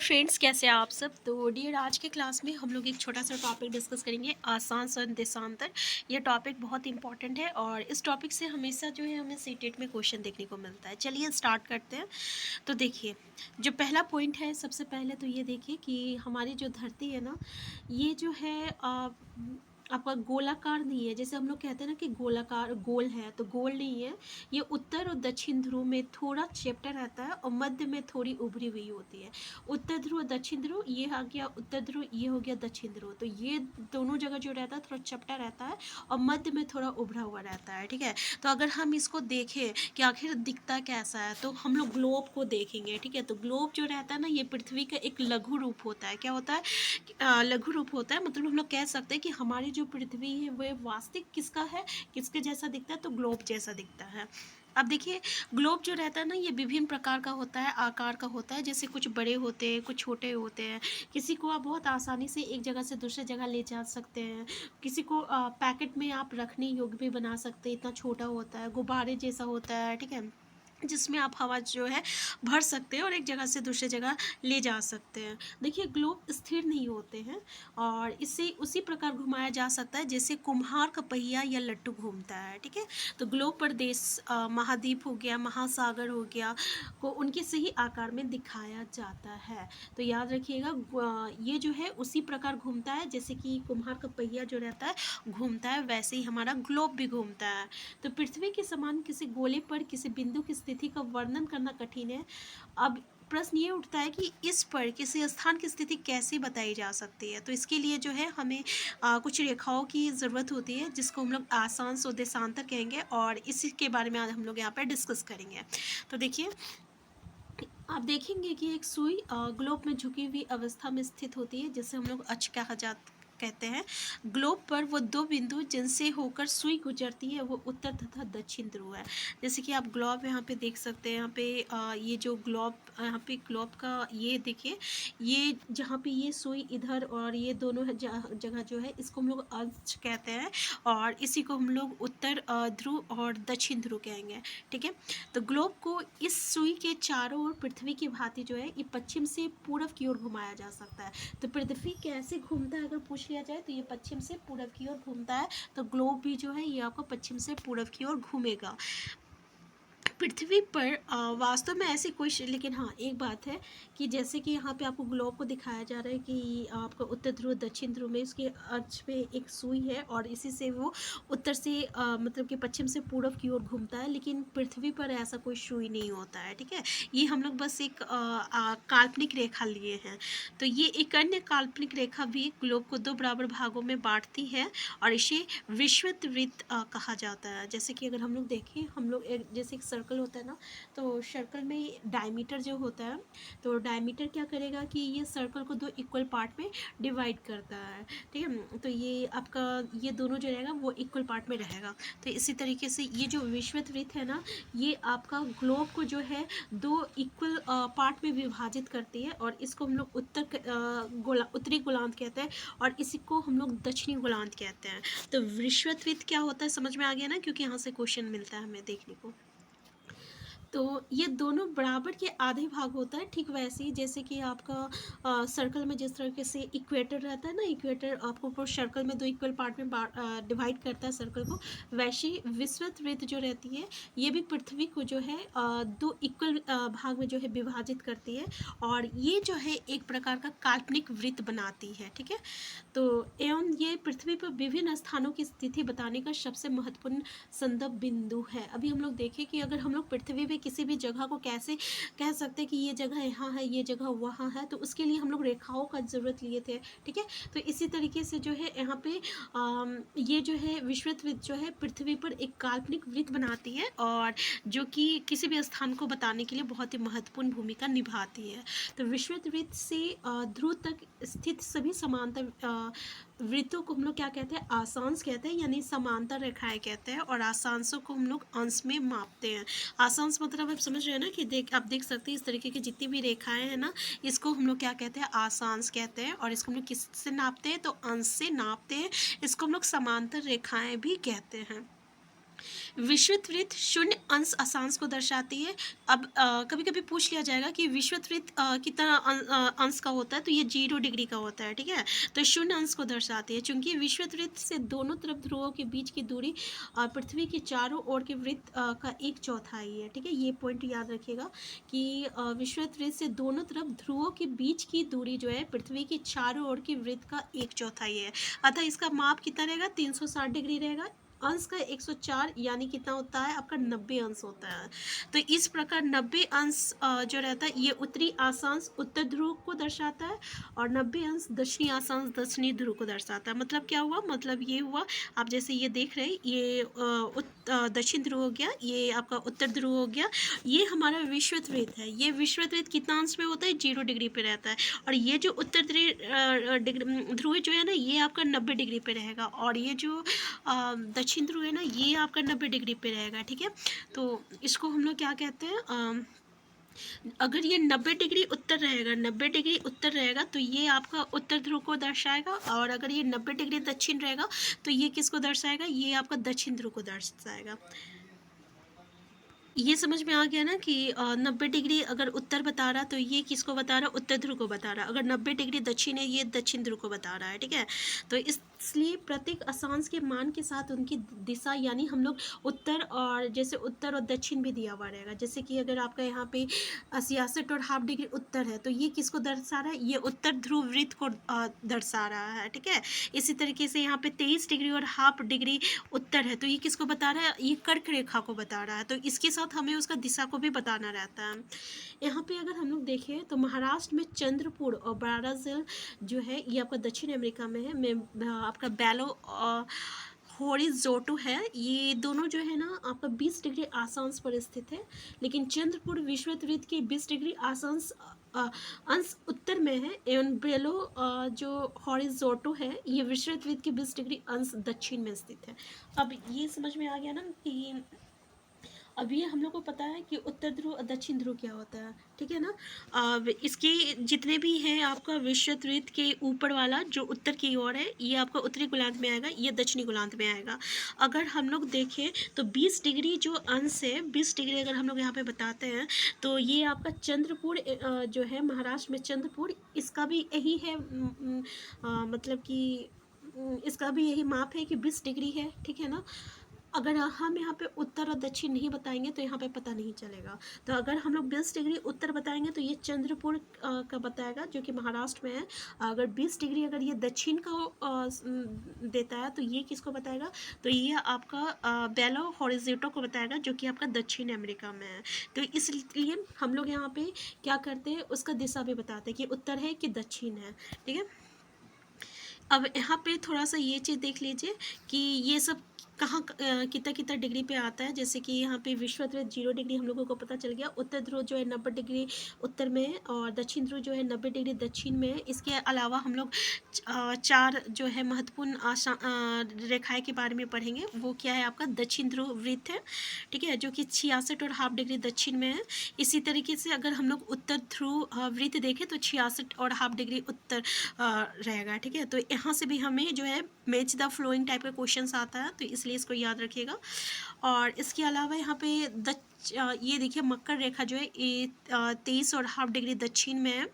Friends, कैसे हैं आप सब। तो डियर, आज के क्लास में हम लोग एक छोटा सा टॉपिक डिस्कस करेंगे, आसांश और देशांतर। ये टॉपिक बहुत इंपॉर्टेंट है और इस टॉपिक से हमेशा जो है हमें सीटेट में क्वेश्चन देखने को मिलता है। चलिए स्टार्ट करते हैं। तो देखिए, जो पहला पॉइंट है, सबसे पहले तो ये देखिए कि हमारी जो धरती है ना, ये जो है आपका गोलाकार नहीं है। जैसे हम लोग कहते हैं ना कि गोलाकार गोल है, तो गोल नहीं है। ये उत्तर और दक्षिण ध्रुव में थोड़ा चैप्टा रहता है और मध्य में थोड़ी उभरी हुई होती है। उत्तर ध्रुव दक्षिण ध्रुव, ये आ गया उत्तर ध्रुव, ये हो गया दक्षिण ध्रुव। तो ये दोनों जगह जो रहता है थोड़ा चपटा रहता है और मध्य में थोड़ा उभरा हुआ रहता है। ठीक है, तो अगर हम इसको देखें कि आखिर दिखता कैसा है, तो हम लोग ग्लोब को देखेंगे। ठीक है, तो ग्लोब जो रहता है ना, ये पृथ्वी का एक लघु रूप होता है। क्या होता है? लघु रूप होता है। मतलब हम लोग कह सकते हैं कि हमारी जो पृथ्वी है वह वास्तविक किसका है, किसके जैसा दिखता है, तो ग्लोब जैसा दिखता है। अब देखिए, ग्लोब जो रहता है ना, ये विभिन्न प्रकार का होता है, आकार का होता है। जैसे कुछ बड़े होते हैं, कुछ छोटे होते हैं। किसी को आप बहुत आसानी से एक जगह से दूसरी जगह ले जा सकते हैं। किसी को पैकेट में आप रखने योग्य भी बना सकते हैं, इतना छोटा होता है, गुब्बारे जैसा होता है। ठीक है, जिसमें आप हवा जो है भर सकते हैं और एक जगह से दूसरी जगह ले जा सकते हैं। देखिए, ग्लोब स्थिर नहीं होते हैं और इसे उसी प्रकार घुमाया जा सकता है जैसे कुम्हार का पहिया या लट्टू घूमता है। ठीक है, तो ग्लोब पर देश, महाद्वीप हो गया, महासागर हो गया, को उनके सही आकार में दिखाया जाता है। तो याद रखिएगा, ये जो है उसी प्रकार घूमता है जैसे कि कुम्हार का पहिया जो रहता है घूमता है, वैसे ही हमारा ग्लोब भी घूमता है। तो पृथ्वी के समान किसी गोले पर किसी बिंदु की स्थिति का वर्णन करना कठिन है। अब प्रश्न ये उठता है कि इस पर किसी स्थान की स्थिति कैसे बताई जा सकती है। तो इसके लिए जो है हमें कुछ रेखाओं की ज़रूरत होती है, जिसको हम लोग आसांश और देशांतर कहेंगे, और इसी के बारे में आज हम लोग यहाँ पर डिस्कस करेंगे। तो देखिए, आप देखेंगे कि एक सुई ग्लोब में झुकी हुई अवस्था में स्थित होती है, जिसे हम लोग अक्ष कहा जाता कहते हैं। ग्लोब पर वो दो बिंदु जिनसे होकर सुई गुजरती है, वो उत्तर तथा दक्षिण ध्रुव है। जैसे कि आप ग्लोब यहाँ पे देख सकते हैं। यहाँ पे ये जो ग्लोब, यहाँ पे ग्लोब का ये देखिए, ये जहाँ पे ये सुई इधर और ये दोनों जगह जो है, इसको हम लोग अक्ष कहते हैं और इसी को हम लोग उत्तर ध्रुव और दक्षिण ध्रुव कहेंगे। ठीक है, तो ग्लोब को इस सुई के चारों ओर पृथ्वी की भांति जो है ये पश्चिम से पूर्व की ओर घुमाया जा सकता है। तो पृथ्वी कैसे घूमता है अगर पूछ लिया जाए, तो ये पश्चिम से पूर्व की ओर घूमता है। तो ग्लोब भी जो है ये आपको पश्चिम से पूर्व की ओर घूमेगा। पृथ्वी पर वास्तव में ऐसी कोई लेकिन हाँ, एक बात है कि जैसे कि यहाँ पे आपको ग्लोब को दिखाया जा रहा है कि आपका उत्तर ध्रुव दक्षिण ध्रुव में इसके अक्ष पे एक सुई है और इसी से वो उत्तर से मतलब कि पश्चिम से पूर्व की ओर घूमता है। लेकिन पृथ्वी पर ऐसा कोई सुई नहीं होता है। ठीक है, ये हम लोग बस एक काल्पनिक रेखा लिए हैं। तो ये एक अन्य काल्पनिक रेखा भी ग्लोब को दो बराबर भागों में बांटती है और इसे विषुवत वृत्त कहा जाता है। जैसे कि अगर हम लोग देखें, हम लोग जैसे एक सर्कल होता है ना, तो सर्कल में डायमीटर जो होता है, तो डायमीटर क्या करेगा कि ये सर्कल को दो इक्वल पार्ट में डिवाइड करता है। ठीक है, तो ये आपका ये दोनों जो रहेगा वो इक्वल पार्ट में रहेगा। तो इसी तरीके से ये जो विषुवत वृत्त है ना, ये आपका ग्लोब को जो है दो इक्वल पार्ट में विभाजित करती है और इसको हम लोग उत्तरी गोलार्ध कहते हैं और इसी को हम लोग दक्षिणी गोलार्ध कहते हैं। तो विषुवत वृत्त क्या होता है समझ में आ गया ना, क्योंकि यहाँ से क्वेश्चन मिलता है हमें देखने को। तो ये दोनों बराबर के आधे भाग होता है। ठीक वैसे ही जैसे कि आपका सर्कल में जिस तरीके से इक्वेटर रहता है ना, इक्वेटर आपको पूरे सर्कल में दो इक्वल पार्ट में डिवाइड करता है सर्कल को, वैसे ही विषुवत वृत्त जो रहती है ये भी पृथ्वी को जो है दो इक्वल भाग में जो है विभाजित करती है और ये जो है एक प्रकार का काल्पनिक वृत्त बनाती है। ठीक है, तो एवं ये पृथ्वी पर विभिन्न स्थानों की स्थिति बताने का सबसे महत्वपूर्ण संदर्भ बिंदु है। अभी हम लोग देखें कि अगर हम लोग पृथ्वी पे किसी भी जगह को कैसे कह सकते हैं कि ये जगह यहाँ है, ये जगह वहाँ है, तो उसके लिए हम लोग रेखाओं का ज़रूरत लिए थे। ठीक है, तो इसी तरीके से जो है यहाँ पे ये जो है विषुवत वृत्त जो है पृथ्वी पर एक काल्पनिक वृत्त बनाती है और जो कि किसी भी स्थान को बताने के लिए बहुत ही महत्वपूर्ण भूमिका निभाती है। तो विषुवत वृत्त से ध्रुव तक स्थित सभी समांतर वृत्तों को हम लोग क्या कहते हैं, आसांश कहते हैं, यानी समांतर रेखाएं कहते हैं और आसांशों को हम लोग अंश में मापते हैं। आसांश मतलब आप समझ रहे हैं ना कि आप देख सकते हैं इस तरीके की जितनी भी रेखाएं हैं ना, इसको हम लोग क्या कहते हैं, आसांश कहते हैं और इसको हम लोग किससे नापते हैं, तो अंश से नापते हैं। इसको हम लोग समांतर रेखाएं भी कहते हैं। विषुवत वृत्त शून्य अंश अक्षांश को दर्शाती है। अब कभी कभी पूछ लिया जाएगा कि विषुवत वृत्त कितना अंश का होता है, तो ये 0 डिग्री का होता है, ठीक है। तो शून्य अंश को दर्शाती है, चूंकि विषुवत वृत्त से दोनों तरफ ध्रुवों के बीच की दूरी पृथ्वी के चारों ओर के वृत्त का 1/4 है, ठीक है। ये पॉइंट याद रखिएगा कि विषुवत वृत्त से दोनों तरफ ध्रुवों के बीच की दूरी जो है पृथ्वी के चारों ओर के वृत्त का 1/4 है। अतः इसका माप कितना रहेगा, 360 डिग्री रहेगा। अंश का 104 यानी कितना होता है आपका, 90 अंश होता है। तो इस प्रकार 90 अंश जो रहता है ये उत्तरी अक्षांश उत्तर ध्रुव को दर्शाता है, और 90 अंश दक्षिणी अक्षांश दक्षिणी ध्रुव को दर्शाता है। मतलब क्या हुआ, मतलब ये हुआ, आप जैसे ये देख रहे हैं, ये दक्षिण ध्रुव हो गया, ये आपका उत्तर ध्रुव हो गया। ये हमारा विषुवत वृत्त है। ये विषुवत वृत्त कितना अंश में होता है, 0 डिग्री पे रहता है। और ये जो उत्तर ध्रुव जो है ना, ये आपका 90 डिग्री पे रहेगा, और ये जो दक्षिण ध्रुव है ना, ये आपका 90 डिग्री पे रहेगा, ठीक है। तो इसको हम लोग क्या कहते हैं, अगर ये 90 डिग्री उत्तर रहेगा, 90 डिग्री उत्तर रहेगा तो ये आपका उत्तर ध्रुव को दर्शाएगा, और अगर ये 90 डिग्री दक्षिण रहेगा तो ये किसको दर्शाएगा, ये आपका दक्षिण ध्रुव को दर्शाएगा। ये समझ में आ गया ना कि 90 डिग्री अगर उत्तर बता रहा तो ये किसको बता रहा, उत्तर ध्रुव को बता रहा। अगर 90 डिग्री दक्षिण है, ये दक्षिण ध्रुव को बता रहा है, ठीक है। तो इसलिए प्रत्येक अक्षांश के मान के साथ उनकी दिशा, यानी हम लोग उत्तर, और जैसे उत्तर और दक्षिण भी दिया हुआ रहेगा। जैसे कि अगर आपका यहाँ पे 66 और हाफ डिग्री उत्तर है, तो ये किसको दर्शा रहा है, ये उत्तर ध्रुव वृत्त को दर्शा रहा है, ठीक है। इसी तरीके से यहाँ पे 23 डिग्री और हाफ डिग्री उत्तर है, तो ये किसको बता रहा है, ये कर्क रेखा को बता रहा है। तो इसके साथ हमें उसका दिशा को भी बताना रहता है। यहाँ पे अगर हम लोग देखें तो महाराष्ट्र में चंद्रपुर और ब्राज़ील जो है ये आपका दक्षिण अमेरिका में है, में आपका बेलो हॉरिज़ॉन्टल है। ये दोनों जो है ना आपका 20 डिग्री अक्षांश पर स्थित है, लेकिन चंद्रपुर विषुवत वृत्त के 20 डिग्री अक्षांश अंश उत्तर में है, एवं बेलो जो हॉरिज़ॉन्टल है ये विषुवत वृत्त के 20 डिग्री अंश दक्षिण में स्थित है। अब ये समझ में आ गया ना कि अब ये हम लोग को पता है कि उत्तर ध्रुव और दक्षिण ध्रुव क्या होता है, ठीक है ना। अब इसके जितने भी हैं आपका विषुवत वृत्त के ऊपर वाला जो उत्तर की ओर है, ये आपका उत्तरी गोलार्ध में आएगा, ये दक्षिणी गोलार्ध में आएगा। अगर हम लोग देखें तो 20 डिग्री जो अंश है, 20 डिग्री अगर हम लोग यहाँ पे बताते हैं तो ये आपका चंद्रपुर जो है महाराष्ट्र में चंद्रपुर, इसका भी यही है, मतलब कि इसका भी यही माप है कि 20 डिग्री है, ठीक है ना। अगर हम यहाँ पे उत्तर और दक्षिण नहीं बताएंगे तो यहाँ पे पता नहीं चलेगा। तो अगर हम लोग 20 डिग्री उत्तर बताएंगे तो ये चंद्रपुर का बताएगा जो कि महाराष्ट्र में है। अगर 20 डिग्री अगर ये दक्षिण का देता है तो ये किसको बताएगा, तो ये आपका बेलो हॉरिज़ॉन्टल को बताएगा जो कि आपका दक्षिण अमेरिका में है। तो इसलिए हम लोग यहाँ पे क्या करते हैं, उसका दिशा भी बताते हैं कि उत्तर है कि दक्षिण है, ठीक है। अब यहाँ पे थोड़ा सा ये चीज़ देख लीजिए कि ये सब कहाँ कितना कितना डिग्री पे आता है। जैसे कि यहाँ पे विषुवत वृत्त 0 डिग्री हम लोगों को पता चल गया, उत्तर ध्रुव जो है 90 डिग्री उत्तर में है, और दक्षिण ध्रुव जो है 90 डिग्री दक्षिण में है। इसके अलावा हम लोग 4 जो है महत्वपूर्ण रेखाएं के बारे में पढ़ेंगे। वो क्या है, आपका दक्षिण ध्रुव वृत्त है, ठीक है, जो कि 66 और हाफ डिग्री दक्षिण में है। इसी तरीके से अगर हम लोग उत्तर ध्रुव वृत्त देखें तो 66 और हाफ डिग्री उत्तर रहेगा, ठीक है। तो यहाँ से भी हमें जो है मैच द फ्लोइंग टाइप का क्वेश्चन आता है, तो इसलिए इसको याद रखिएगा। और इसके अलावा यहाँ पे ये देखिए मकर रेखा जो है ये 23 और हाफ डिग्री दक्षिण में है,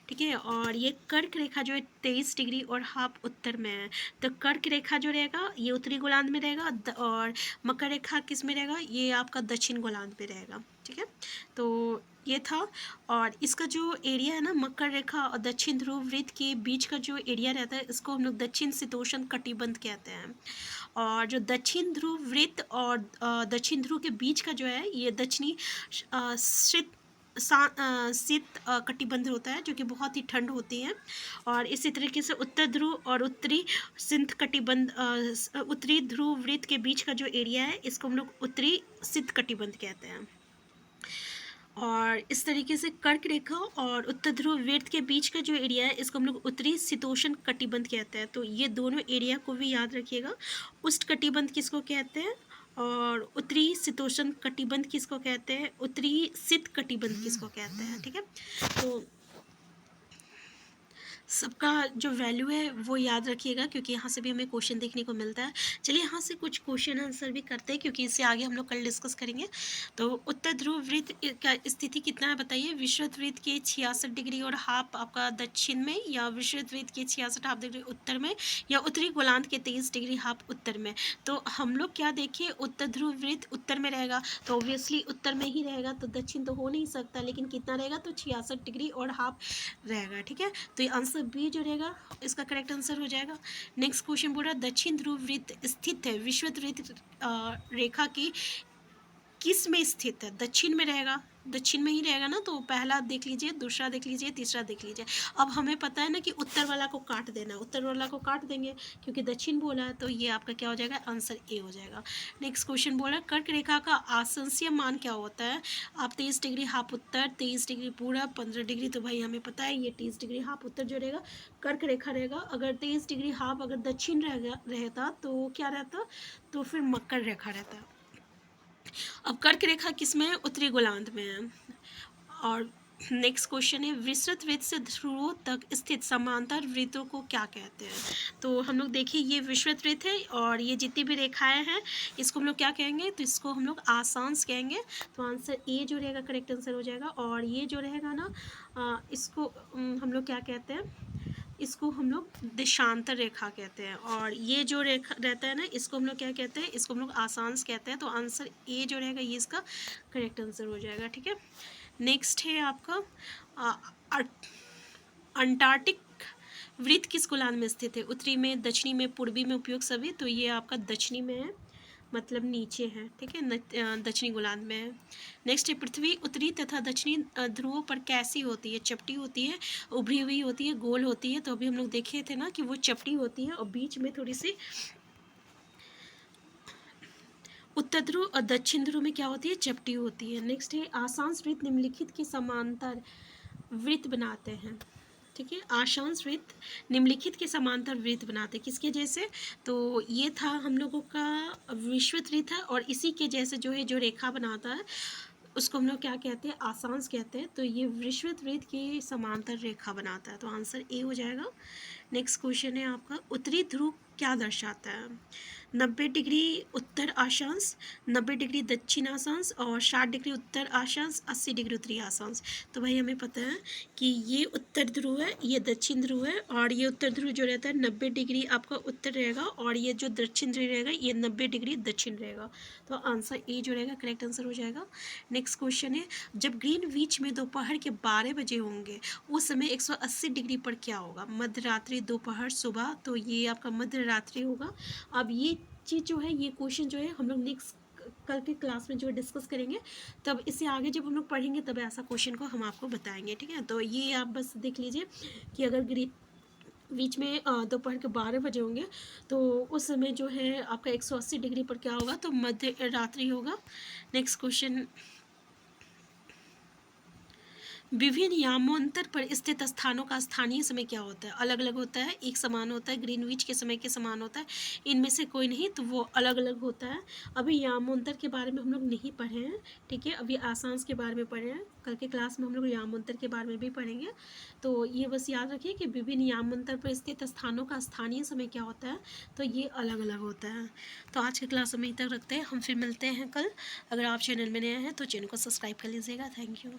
ठीक है। और ये कर्क रेखा जो है 23 डिग्री और हाफ उत्तर में है। तो कर्क रेखा जो रहेगा ये उत्तरी गोलार्ध में रहेगा, और मकर रेखा किस में रहेगा, ये आपका दक्षिण गोलार्ध में रहेगा, ठीक है। तो ये था, और इसका जो एरिया है ना मकर रेखा और दक्षिण ध्रुव वृत्त के बीच का जो एरिया रहता है इसको हम लोग दक्षिण शीतोष्ण कटिबंध कहते हैं। और जो दक्षिण ध्रुव वृत्त और दक्षिण ध्रुव के बीच का जो है ये दक्षिणी शीत कटिबंध होता है, जो कि बहुत ही ठंड होती है। और इसी तरीके से उत्तर ध्रुव और उत्तरी शीत कटिबंध उत्तरी ध्रुव वृत्त के बीच का जो एरिया है इसको हम लोग उत्तरी शीत कटिबंध कहते हैं। और इस तरीके से कर्क रेखा और उत्तर ध्रुव वृत्त के बीच का जो एरिया है इसको हम लोग उत्तरी शीतोष्ण कटिबंध कहते हैं। तो ये दोनों एरिया को भी याद रखिएगा। उष्ण कटिबंध किसको कहते हैं और उत्तरी शीतोष्ण कटिबंध किसको कहते हैं, उत्तरी शीत कटिबंध किसको कहते हैं, ठीक है। तो सबका जो वैल्यू है वो याद रखिएगा, क्योंकि यहाँ से भी हमें क्वेश्चन देखने को मिलता है। चलिए यहाँ से कुछ क्वेश्चन आंसर भी करते हैं, क्योंकि इससे आगे हम लोग कल डिस्कस करेंगे। तो उत्तर ध्रुव वृत्त का स्थिति कितना है बताइए। विषुवत वृत्त के 66 डिग्री और हाफ आपका दक्षिण में, या विषुवत वृत्त के 66 हाफ डिग्री उत्तर में, या उत्तरी गोलार्ध के 23 डिग्री हाफ उत्तर में। तो हम लोग क्या देखिए, उत्तर ध्रुव वृत्त उत्तर में रहेगा, तो ऑब्वियसली उत्तर में ही रहेगा, तो दक्षिण तो हो नहीं सकता, लेकिन कितना रहेगा, तो 66 डिग्री और हाफ रहेगा। ठीक है, तो ये आंसर बी जो रहेगा इसका करेक्ट आंसर हो जाएगा। नेक्स्ट क्वेश्चन बोल रहा है, दक्षिण ध्रुव वृत्त स्थित है विषुवत वृत्त रेखा की किस में स्थित है। दक्षिण में रहेगा, दक्षिण में ही रहेगा ना, तो पहला देख लीजिए, दूसरा देख लीजिए, तीसरा देख लीजिए। अब हमें पता है ना कि उत्तर वाला को काट देना, उत्तर वाला को काट देंगे क्योंकि दक्षिण बोला है, तो ये आपका क्या हो जाएगा, आंसर ए हो जाएगा। नेक्स्ट क्वेश्चन बोला, कर्क रेखा का आसंसीय मान क्या होता है। आप 23 डिग्री हाफ उत्तर, 23 डिग्री पूरब, 15 डिग्री, तो भाई हमें पता है ये 23 डिग्री हाफ उत्तर जो रहेगा कर्क रेखा रहेगा। अगर 23 डिग्री हाफ अगर दक्षिण रहता तो क्या रहता, तो फिर मकर रेखा रहता। अब कर्क रेखा किस में है, उत्तरी गोलार्ध में है। और नेक्स्ट क्वेश्चन है, विषुवत वृत्त से ध्रुवों तक स्थित समांतर वृत्तों को क्या कहते हैं। तो हम लोग देखिए ये विषुवत वृत्त है, और ये जितनी भी रेखाएं हैं इसको हम लोग क्या कहेंगे, तो इसको हम लोग आसांश कहेंगे। तो आंसर ए जो रहेगा करेक्ट आंसर हो जाएगा। और ये जो रहेगा ना इसको हम लोग क्या कहते हैं, इसको हम लोग देशांतर रेखा कहते हैं। और ये जो रेखा रहता है ना, इसको हम लोग क्या कहते हैं, इसको हम लोग आसांश कहते हैं। तो आंसर ए जो रहेगा ये इसका करेक्ट आंसर हो जाएगा। ठीक है, नेक्स्ट है आपका अंटार्कटिक वृत्त किस गोलार्ध में स्थित है। उत्तरी में, दक्षिणी में, पूर्वी में, उपयोग सभी। तो ये आपका दक्षिणी में है, मतलब नीचे है। ठीक है, दक्षिणी गोलार्ध में है। नेक्स्ट है, पृथ्वी उत्तरी तथा दक्षिणी ध्रुवों पर कैसी होती है। चपटी होती है, उभरी हुई होती है, गोल होती है। तो अभी हम लोग देखे थे ना कि वो चपटी होती है और बीच में थोड़ी सी। उत्तर ध्रुव और दक्षिण ध्रुव में क्या होती है, चपटी होती है। नेक्स्ट है, आसांश वृत्त निम्नलिखित के समांतर वृत्त बनाते हैं। ठीक है, आशांश वृत्त निम्नलिखित के समांतर वृत्त बनाते हैं, किसके जैसे। तो ये था हम लोगों का विषुवत वृत्त है, और इसी के जैसे जो है जो रेखा बनाता है उसको हम लोग क्या कहते हैं, आसांश कहते हैं। तो ये विषुवत वृत्त की समांतर रेखा बनाता है, तो आंसर ए हो जाएगा। नेक्स्ट क्वेश्चन है आपका, उत्तरी ध्रुव क्या दर्शाता है। 90 डिग्री उत्तर अक्षांश, 90 डिग्री दक्षिण अक्षांश, और 60 डिग्री उत्तर अक्षांश, 80 डिग्री उत्तरी अक्षांश। तो भाई हमें पता है कि ये उत्तर ध्रुव है, ये दक्षिण ध्रुव है, और ये उत्तर ध्रुव जो रहता है 90 डिग्री आपका उत्तर रहेगा, और ये जो दक्षिण ध्रुव रहेगा ये 90 डिग्री दक्षिण रहेगा। तो आंसर ए जो रहेगा करेक्ट आंसर हो जाएगा। नेक्स्ट क्वेश्चन है, जब ग्रीनविच में दोपहर के 12 बजे होंगे उस समय 180 डिग्री पर क्या होगा। मध्य रात्रि, दोपहर, सुबह। तो ये आपका मध्य रात्रि होगा। अब ये चीज़ जो है, ये क्वेश्चन जो है हम लोग नेक्स्ट कल के क्लास में जो डिस्कस करेंगे, तब इससे आगे जब हम लोग पढ़ेंगे तब ऐसा क्वेश्चन को हम आपको बताएंगे। ठीक है, तो ये आप बस देख लीजिए कि अगर बीच में दोपहर के 12 बजे होंगे तो उस समय जो है आपका 180 डिग्री पर क्या होगा, तो मध्य रात्रि होगा। नेक्स्ट क्वेश्चन, विभिन्न यामांतर पर स्थित स्थानों का स्थानीय समय क्या होता है। अलग अलग होता है, एक समान होता है, ग्रीनविच के समय के समान होता है, इनमें से कोई नहीं, तो वो अलग अलग होता है। अभी यामांतर के बारे में हम लोग नहीं पढ़े हैं। ठीक है, अभी आसांश के बारे में पढ़े हैं, कल के क्लास में हम लोग यामांतर के बारे में भी पढ़ेंगे। तो ये बस याद रखिए कि विभिन्न यामांतर पर स्थित स्थानों का स्थानीय समय क्या होता है, तो ये अलग अलग होता है। तो आज की क्लास हम यहीं तक रखते हैं, हम फिर मिलते हैं कल। अगर आप चैनल में नए हैं तो चैनल को सब्सक्राइब कर लीजिएगा। Thank you.